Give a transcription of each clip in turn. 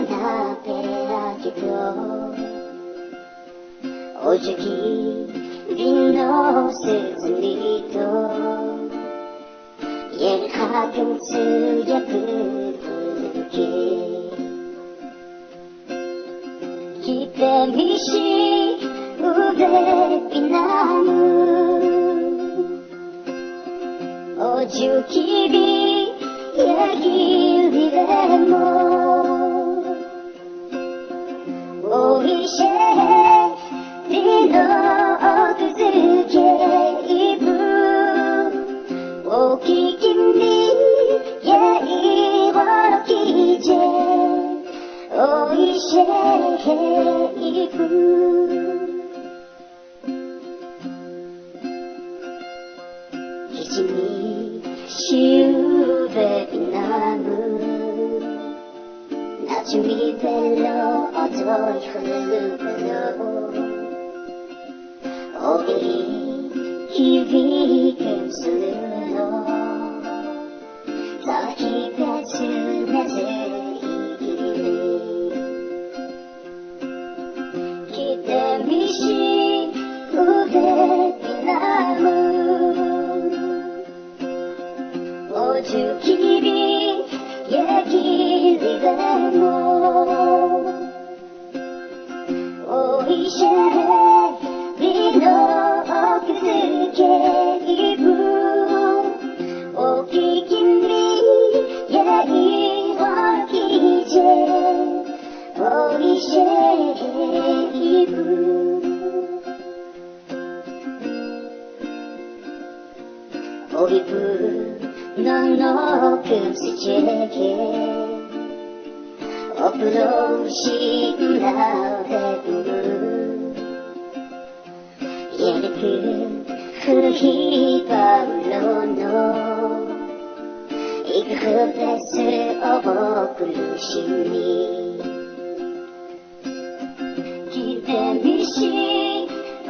なべやけどおじきびのせずりと예 가끔 쓰여 부르게 기대미시 우베 빛나무 오죽이비 얘기리레모 오이셰 리노 어그즈게 이브 오키김니 예이와로키제 오이셰 이브 기침이 시우베 빛나무 나중이 벨로 어쩌이 흐르벨로 오비 기비 금수로 자기가 주면서 이기리 기대미시 우베 빛나무 오죽이비 얘기리레모 오이셰 리노 어그게 이브 오기김리 예이와기제 오이셰 이브 오이브 너너 금수제게 어프로시 나대부 예르크 흐히바울로노 이그흐베스 어버클루시니 기대미시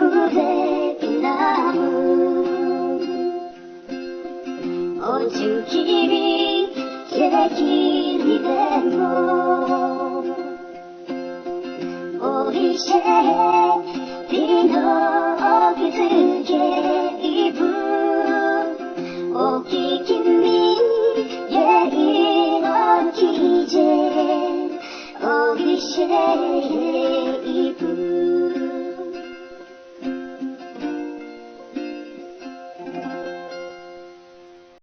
우베 빛나무 오죽이비 얘기리레모 오이셰 리노 어그즈게 이브 오기김니 예이와키제 오이셰